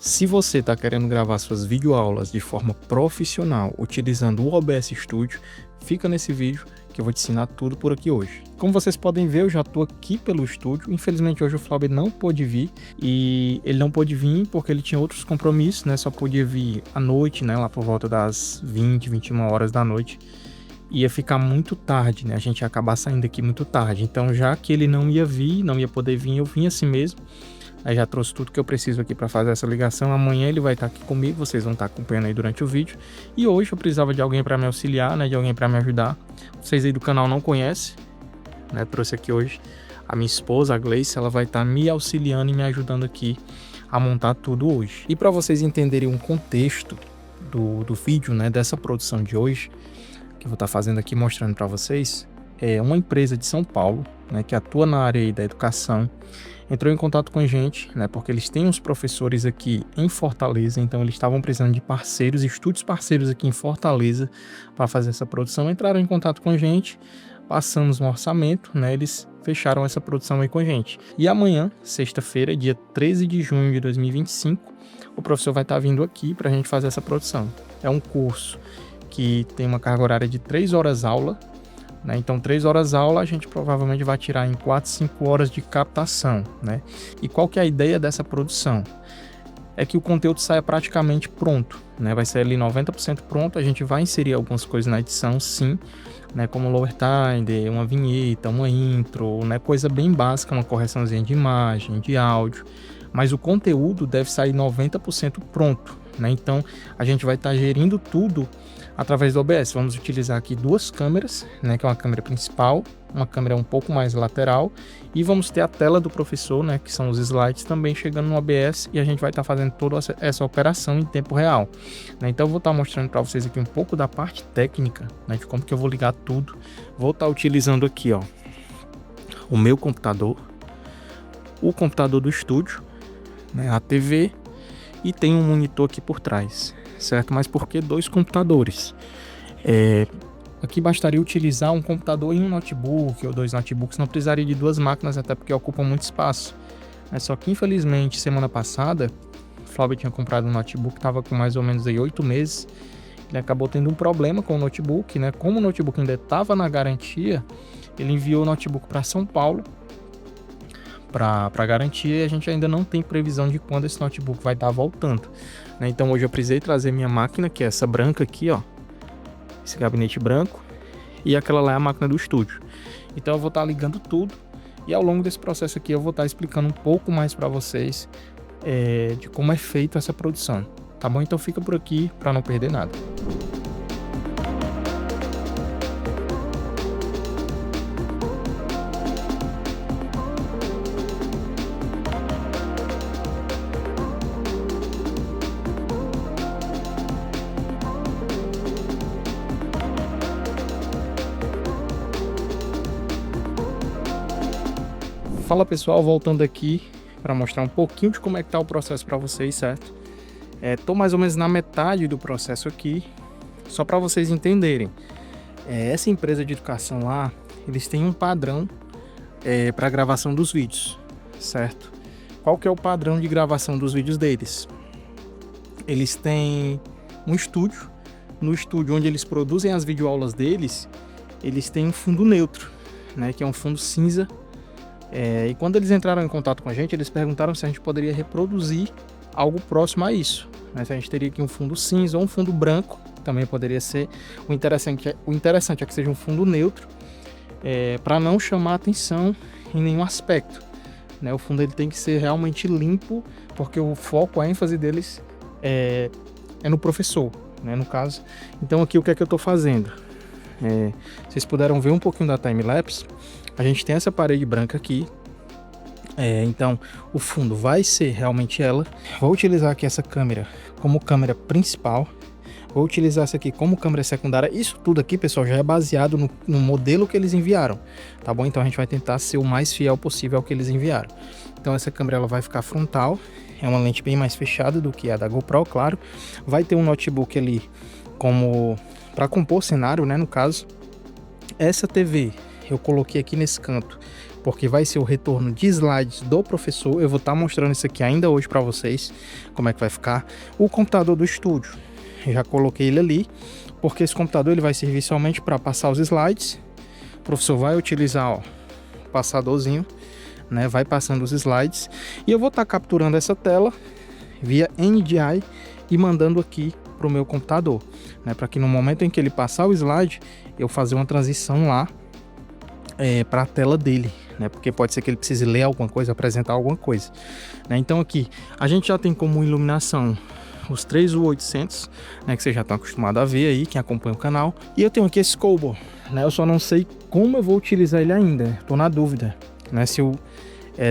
Se você está querendo gravar suas videoaulas de forma profissional utilizando o OBS Studio, fica nesse vídeo que eu vou te ensinar tudo por aqui hoje. Como vocês podem ver, eu já estou aqui pelo estúdio. Infelizmente hoje o Flauber não pôde vir, e ele não pôde vir porque ele tinha outros compromissos, né? Só podia vir à noite, né? Lá por volta das 20, 21 horas da noite. Ia ficar muito tarde, né? A gente ia acabar saindo aqui muito tarde. Então, já que ele não ia vir, não ia poder vir, eu vim assim mesmo. Aí já trouxe tudo que eu preciso aqui para fazer essa ligação. Amanhã ele vai estar aqui comigo, vocês vão estar acompanhando aí durante o vídeo. E hoje eu precisava de alguém para me auxiliar, né? De alguém para me ajudar. Vocês aí do canal não conhecem, né? Trouxe aqui hoje a minha esposa, a Gleice. Ela vai estar me auxiliando e me ajudando aqui a montar tudo hoje. E para vocês entenderem um contexto do vídeo, né? Dessa produção de hoje, que eu vou estar fazendo aqui, mostrando para vocês, é uma empresa de São Paulo, né, que atua na área aí da educação, entrou em contato com a gente, né, porque eles têm uns professores aqui em Fortaleza, então eles estavam precisando de parceiros, estúdios parceiros aqui em Fortaleza para fazer essa produção. Entraram em contato com a gente, passamos um orçamento, né, eles fecharam essa produção aí com a gente. E amanhã, sexta-feira, dia 13 de junho de 2025, o professor vai estar vindo aqui para a gente fazer essa produção. É um curso que tem uma carga horária de 3 horas aula, né? Então 3 horas aula a gente provavelmente vai tirar em 4, 5 horas de captação, né? E qual que é a ideia dessa produção? É que o conteúdo saia praticamente pronto, né? Vai ser ali 90% pronto. A gente vai inserir algumas coisas na edição, sim, né? Como lower tide, uma vinheta, uma intro, né? Coisa bem básica, uma correçãozinha de imagem, de áudio, mas o conteúdo deve sair 90% pronto, né? Então a gente vai estar gerindo tudo através do OBS. Vamos utilizar aqui duas câmeras, né, que é uma câmera principal, uma câmera um pouco mais lateral, e vamos ter a tela do professor, né, que são os slides, também chegando no OBS, e a gente vai estar fazendo toda essa operação em tempo real, né? Então eu vou estar mostrando para vocês aqui um pouco da parte técnica, né, de como que eu vou ligar tudo. Vou estar utilizando aqui, ó, o meu computador, o computador do estúdio, né, a TV, e tem um monitor aqui por trás, certo? Mas por que dois computadores? Aqui bastaria utilizar um computador e um notebook, ou dois notebooks, não precisaria de duas máquinas, até porque ocupam muito espaço. Só que infelizmente semana passada o Flauber tinha comprado um notebook, estava com mais ou menos aí 8 meses, ele acabou tendo um problema com o notebook, né? Como o notebook ainda estava na garantia, ele enviou o notebook para São Paulo para garantia, e a gente ainda não tem previsão de quando esse notebook vai estar voltando, né? Então hoje eu precisei trazer minha máquina, que é essa branca aqui, ó, esse gabinete branco, e aquela lá é a máquina do estúdio. Então eu vou estar ligando tudo, e ao longo desse processo aqui eu vou estar explicando um pouco mais para vocês de como é feita essa produção, tá bom? Então fica por aqui para não perder nada. Fala pessoal, voltando aqui para mostrar um pouquinho de como é que tá o processo para vocês, certo? Tô mais ou menos na metade do processo aqui, só para vocês entenderem. Essa empresa de educação lá, eles têm um padrão para gravação dos vídeos, certo? Qual que é o padrão de gravação dos vídeos deles? Eles têm um estúdio, no estúdio onde eles produzem as videoaulas deles, eles têm um fundo neutro, né? Que é um fundo cinza. E quando eles entraram em contato com a gente, eles perguntaram se a gente poderia reproduzir algo próximo a isso, né? Se a gente teria aqui um fundo cinza ou um fundo branco, também poderia ser. O interessante é que seja um fundo neutro, para não chamar atenção em nenhum aspecto, né? O fundo ele tem que ser realmente limpo, porque o foco, a ênfase deles é no professor, né, no caso. Então aqui o que é que eu estou fazendo? Vocês puderam ver um pouquinho da time-lapse. A gente tem essa parede branca aqui, então o fundo vai ser realmente ela. Vou utilizar aqui essa câmera como câmera principal, vou utilizar essa aqui como câmera secundária. Isso tudo aqui, pessoal, já é baseado no modelo que eles enviaram, tá bom? Então a gente vai tentar ser o mais fiel possível ao que eles enviaram. Então essa câmera ela vai ficar frontal, é uma lente bem mais fechada do que a da GoPro, claro. Vai ter um notebook ali como para compor cenário, né, no caso. Essa TV eu coloquei aqui nesse canto porque vai ser o retorno de slides do professor. Eu vou estar mostrando isso aqui ainda hoje para vocês, como é que vai ficar. O computador do estúdio, eu já coloquei ele ali, porque esse computador ele vai servir somente para passar os slides. O professor vai utilizar, ó, o passadorzinho, né, vai passando os slides, e eu vou estar capturando essa tela via NDI e mandando aqui para o meu computador, né, para que no momento em que ele passar o slide, eu fazer uma transição lá para a tela dele, né, porque pode ser que ele precise ler alguma coisa, apresentar alguma coisa, né. Então aqui a gente já tem como iluminação os 3 U800, né, que vocês já estão acostumados a ver aí, quem acompanha o canal. E eu tenho aqui esse Kobo, né, eu só não sei como eu vou utilizar ele ainda, estou na dúvida, né, se eu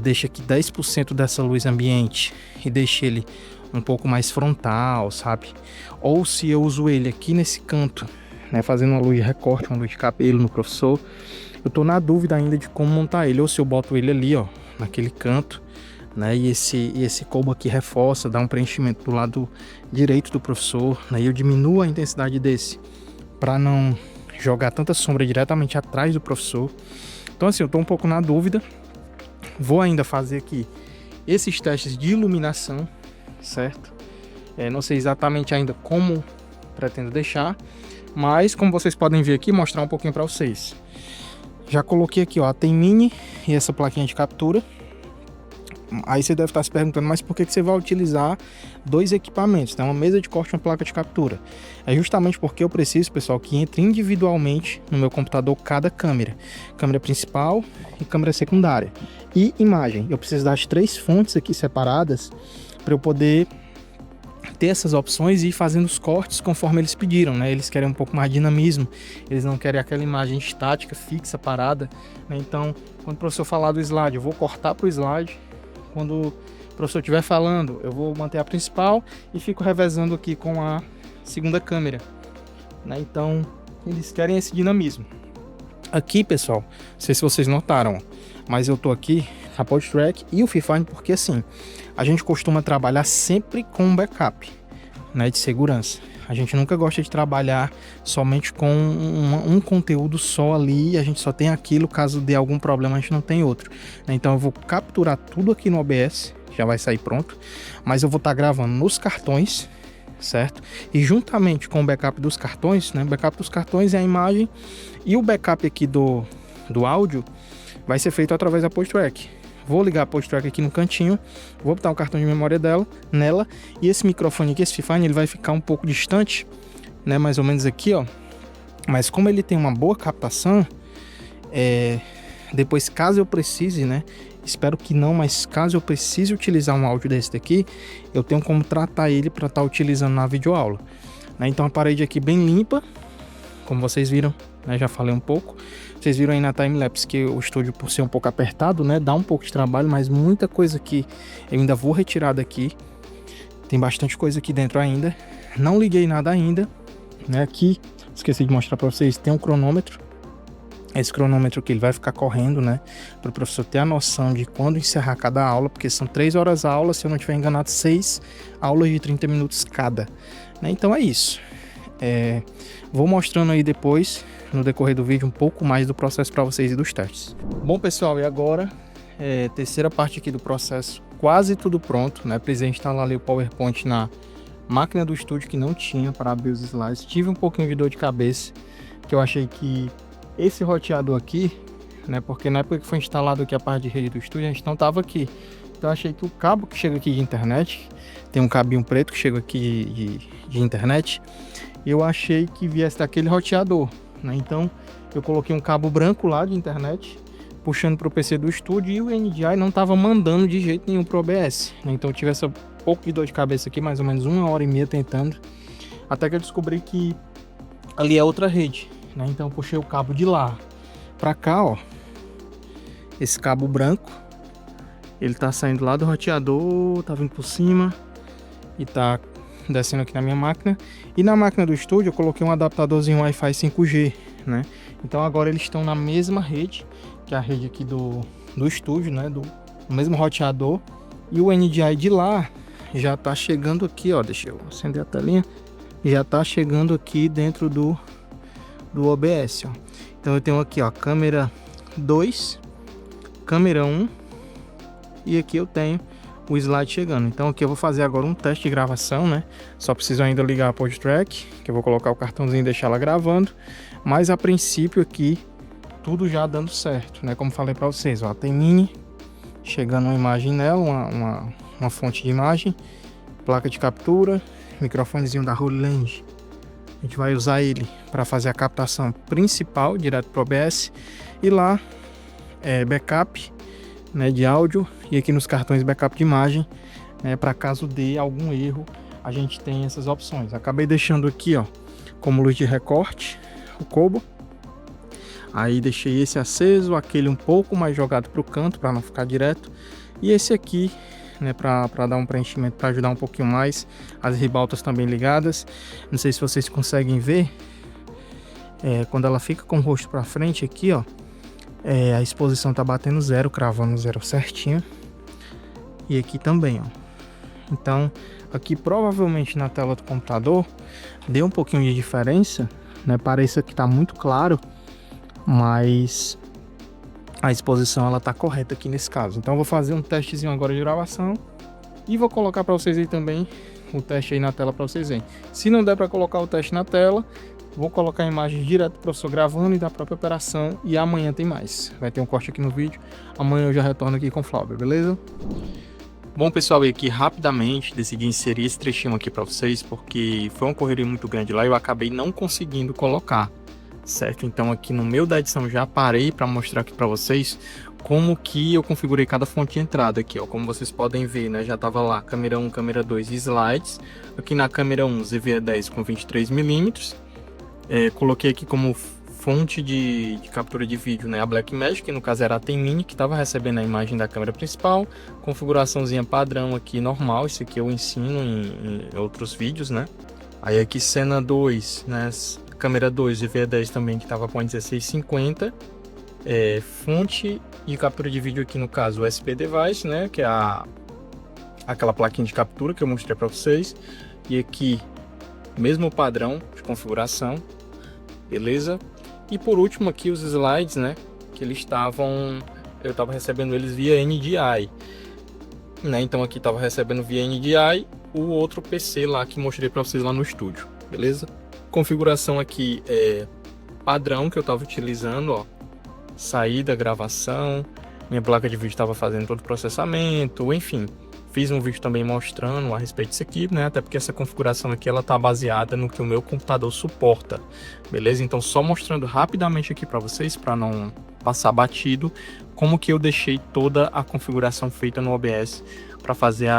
deixo aqui 10% dessa luz ambiente e deixo ele um pouco mais frontal, sabe? Ou se eu uso ele aqui nesse canto, né, fazendo uma luz de recorte, uma luz de cabelo no professor. Eu tô na dúvida ainda de como montar ele, ou se eu boto ele ali, ó, naquele canto, né, e esse Kobo aqui reforça, dá um preenchimento do lado direito do professor, né, e eu diminuo a intensidade desse, para não jogar tanta sombra diretamente atrás do professor. Então assim, eu tô um pouco na dúvida, vou ainda fazer aqui esses testes de iluminação, certo? Não sei exatamente ainda como pretendo deixar, mas como vocês podem ver aqui, mostrar um pouquinho para vocês. Já coloquei aqui, ó, a TEM Mini e essa plaquinha de captura. Aí você deve estar se perguntando, mas por que você vai utilizar dois equipamentos? Tem uma mesa de corte e uma placa de captura. É justamente porque eu preciso, pessoal, que entre individualmente no meu computador cada câmera. Câmera principal e câmera secundária. E imagem. Eu preciso das 3 fontes aqui separadas para eu poder ter essas opções e ir fazendo os cortes conforme eles pediram, né? Eles querem um pouco mais de dinamismo, eles não querem aquela imagem estática, fixa, parada, né? Então, quando o professor falar do slide, eu vou cortar para o slide. Quando o professor estiver falando, eu vou manter a principal e fico revezando aqui com a segunda câmera, né? Então, eles querem esse dinamismo. Aqui, pessoal, não sei se vocês notaram, mas eu tô aqui a PodTrack e o FreeFind porque assim, a gente costuma trabalhar sempre com um backup, né, de segurança. A gente nunca gosta de trabalhar somente com um conteúdo só ali, a gente só tem aquilo, caso dê algum problema a gente não tem outro, né? Então eu vou capturar tudo aqui no OBS, já vai sair pronto, mas eu vou estar gravando nos cartões, certo? E juntamente com o backup dos cartões, né, o backup dos cartões é a imagem, e o backup aqui do áudio vai ser feito através da PodTrack. Vou ligar a PodTrack aqui no cantinho, vou botar o cartão de memória nela, e esse microfone aqui, esse FreeFind, ele vai ficar um pouco distante, né, mais ou menos aqui, ó. Mas como ele tem uma boa captação, depois caso eu precise, né, espero que não, mas caso eu precise utilizar um áudio desse daqui, eu tenho como tratar ele para estar utilizando na videoaula, né? Então a parede aqui bem limpa, como vocês viram, né, já falei um pouco. Vocês viram aí na timelapse que o estúdio, por ser um pouco apertado, né, dá um pouco de trabalho, mas muita coisa que eu ainda vou retirar daqui. Tem bastante coisa aqui dentro ainda. Não liguei nada ainda, né? Aqui, esqueci de mostrar para vocês, tem um cronômetro. Esse cronômetro aqui ele vai ficar correndo, né, para o professor ter a noção de quando encerrar cada aula, porque são 3 horas a aula, se eu não estiver enganado, 6 aulas de 30 minutos cada, né? Então é isso. Vou mostrando aí depois, no decorrer do vídeo, um pouco mais do processo para vocês e dos testes. Bom, pessoal, e agora, terceira parte aqui do processo, quase tudo pronto, né? Precisei instalar ali o PowerPoint na máquina do estúdio que não tinha para abrir os slides. Tive um pouquinho de dor de cabeça, que eu achei que esse roteador aqui, né? Porque na época que foi instalado aqui a parte de rede do estúdio, a gente não tava aqui. Então eu achei que o cabo que chega aqui de internet, tem um cabinho preto que chega aqui de internet, eu achei que viesse daquele roteador, né? Então eu coloquei um cabo branco lá de internet, puxando para o PC do estúdio, e o NDI não estava mandando de jeito nenhum para o OBS, né? Então eu tive essa pouco de dor de cabeça aqui, mais ou menos 1h30 tentando, até que eu descobri que ali é outra rede, né? Então eu puxei o cabo de lá para cá, ó, esse cabo branco, ele tá saindo lá do roteador, tá vindo por cima e tá descendo aqui na minha máquina. E na máquina do estúdio eu coloquei um adaptadorzinho Wi-Fi 5G, né? Então agora eles estão na mesma rede, que é a rede aqui do estúdio, né? Do mesmo roteador. E o NDI de lá já tá chegando aqui, ó. Deixa eu acender a telinha. Já tá chegando aqui dentro do OBS, ó. Então eu tenho aqui, ó, câmera 2, câmera 1 e aqui eu tenho o slide chegando. Então aqui eu vou fazer agora um teste de gravação, né? Só preciso ainda ligar a PodTrack, que eu vou colocar o cartãozinho e deixar ela gravando. Mas a princípio aqui, tudo já dando certo, né? Como falei para vocês, ó, tem mini chegando uma imagem nela, uma fonte de imagem, placa de captura, microfonezinho da Roland. A gente vai usar ele para fazer a captação principal direto para o OBS e lá backup, né, de áudio, e aqui nos cartões backup de imagem, né, para caso dê algum erro, a gente tem essas opções. Acabei deixando aqui, ó, como luz de recorte, o Kobo. Aí deixei esse aceso, aquele um pouco mais jogado para o canto para não ficar direto, e esse aqui, né, para dar um preenchimento, para ajudar um pouquinho mais. As ribaltas também ligadas. Não sei se vocês conseguem ver, quando ela fica com o rosto para frente aqui, ó, a exposição tá batendo 0, cravando 0 certinho. E aqui também, ó. Então aqui provavelmente na tela do computador deu um pouquinho de diferença, né? Parece que tá muito claro, mas a exposição ela tá correta aqui nesse caso. Então eu vou fazer um testezinho agora de gravação e vou colocar para vocês aí também o teste aí na tela para vocês verem. Se não der para colocar o teste na tela, vou colocar a imagem direto do professor gravando e da própria operação, e amanhã tem mais. Vai ter um corte aqui no vídeo. Amanhã eu já retorno aqui com o Flauber, beleza? Bom, pessoal, e aqui rapidamente decidi inserir esse trechinho aqui para vocês, porque foi uma correria muito grande lá e eu acabei não conseguindo colocar, certo? Então aqui no meio da edição já parei para mostrar aqui para vocês como que eu configurei cada fonte de entrada aqui, ó. Como vocês podem ver, né, já tava lá câmera 1, câmera 2 e slides. Aqui na câmera 1 ZV-10 com 23mm. Coloquei aqui como fonte de captura de vídeo, né, a Blackmagic, que no caso era a Tem-Mini, que estava recebendo a imagem da câmera principal. Configuraçãozinha padrão aqui, normal. Isso aqui eu ensino em outros vídeos, né. Aí aqui cena 2, né, câmera 2 ZV-10 também, que estava com 1650. Fonte de captura de vídeo aqui no caso o USB Device, né, que é aquela plaquinha de captura que eu mostrei para vocês. E aqui mesmo padrão de configuração, beleza? E por último aqui os slides, né, que eu estava recebendo eles via NDI, né? Então aqui estava recebendo via NDI o outro PC lá que mostrei para vocês lá no estúdio, beleza? Configuração aqui padrão que eu estava utilizando, ó, saída, gravação, minha placa de vídeo estava fazendo todo o processamento, enfim. Fiz um vídeo também mostrando a respeito disso aqui, né? Até porque essa configuração aqui ela tá baseada no que o meu computador suporta, beleza? Então só mostrando rapidamente aqui para vocês, para não passar batido, como que eu deixei toda a configuração feita no OBS para fazer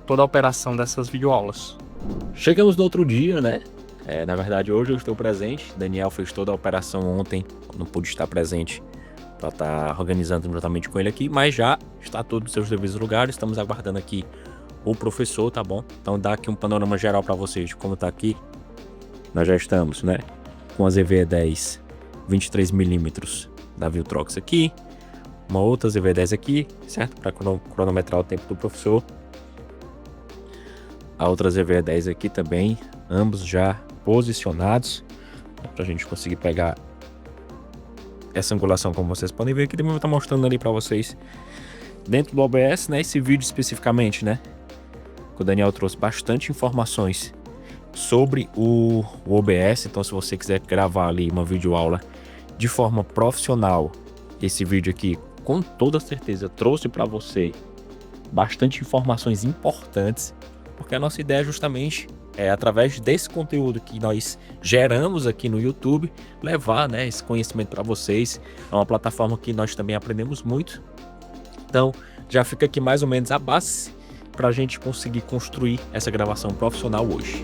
toda a operação dessas videoaulas. Chegamos no outro dia, né? Na verdade hoje eu estou presente. Daniel fez toda a operação ontem, não pude estar presente para estar organizando juntamente com ele aqui, mas já está tudo nos seus devidos lugares. Estamos aguardando aqui o professor, tá bom? Então dá aqui um panorama geral para vocês de como tá aqui. Nós já estamos, né, com a ZV-10 23mm da Viltrox aqui, uma outra ZV-10 aqui, certo? Para cronometrar o tempo do professor. A outra ZV-10 aqui também, ambos já posicionados, para a gente conseguir pegar essa angulação, como vocês podem ver aqui. Também vou estar mostrando ali para vocês dentro do OBS, né, esse vídeo especificamente, né, que o Daniel trouxe bastante informações sobre o OBS. Então se você quiser gravar ali uma videoaula de forma profissional, esse vídeo aqui com toda certeza trouxe para você bastante informações importantes, porque a nossa ideia justamente através desse conteúdo que nós geramos aqui no YouTube, levar, né, esse conhecimento para vocês. É uma plataforma que nós também aprendemos muito. Então já fica aqui mais ou menos a base para a gente conseguir construir essa gravação profissional hoje.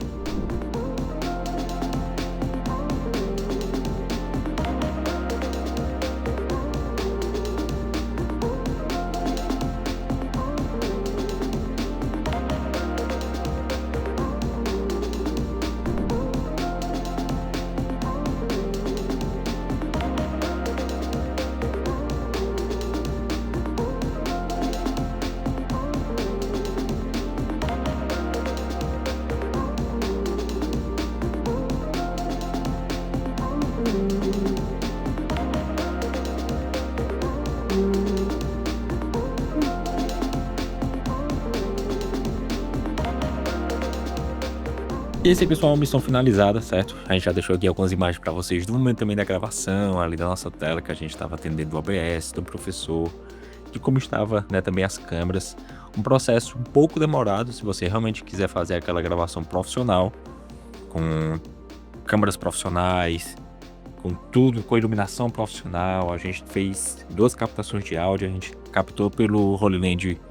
E esse aí, pessoal, é uma missão finalizada, certo? A gente já deixou aqui algumas imagens para vocês do momento também da gravação, ali da nossa tela que a gente estava atendendo do OBS, do professor, de como estava, né, também as câmeras. Um processo um pouco demorado, se você realmente quiser fazer aquela gravação profissional, com câmeras profissionais, com tudo, com iluminação profissional. A gente fez 2 captações de áudio, a gente captou pelo Holy Land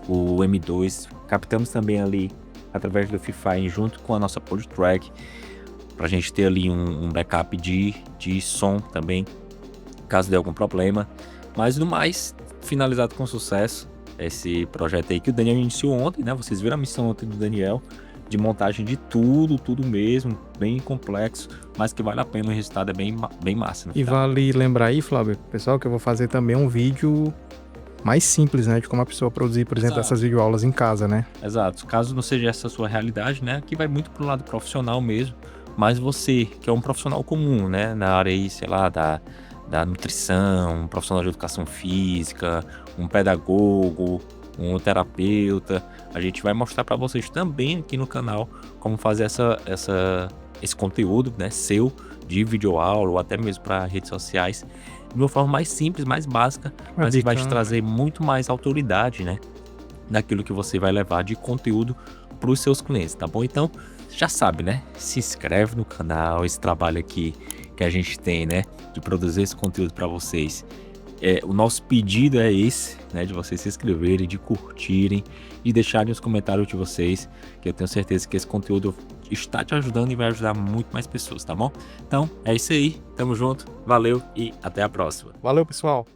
o M2, captamos também ali através do Fifine junto com a nossa PodTrack, pra gente ter ali um backup de som também, caso dê algum problema. Mas no mais, finalizado com sucesso esse projeto aí que o Daniel iniciou ontem, né? Vocês viram a missão ontem do Daniel, de montagem de tudo mesmo, bem complexo, mas que vale a pena, o resultado é bem massa. E vale lembrar aí, Flávio, pessoal, que eu vou fazer também um vídeo mais simples, né, de como a pessoa produzir, por exemplo, essas videoaulas em casa, né? Exato. Caso não seja essa a sua realidade, né, aqui vai muito pro lado profissional mesmo, mas você, que é um profissional comum, né, na área aí, sei lá, da nutrição, um profissional de educação física, um pedagogo, um terapeuta, a gente vai mostrar para vocês também aqui no canal como fazer esse conteúdo, né, seu, de videoaula ou até mesmo para redes sociais, de uma forma mais simples, mais básica, mas que vai te trazer muito mais autoridade, né, daquilo que você vai levar de conteúdo para os seus clientes, tá bom? Então, já sabe, né? Se inscreve no canal, esse trabalho aqui que a gente tem, né, de produzir esse conteúdo para vocês. O nosso pedido é esse, né, de vocês se inscreverem, de curtirem e deixarem os comentários de vocês, que eu tenho certeza que esse conteúdo está te ajudando e vai ajudar muito mais pessoas, tá bom? Então, é isso aí, tamo junto, valeu e até a próxima. Valeu, pessoal!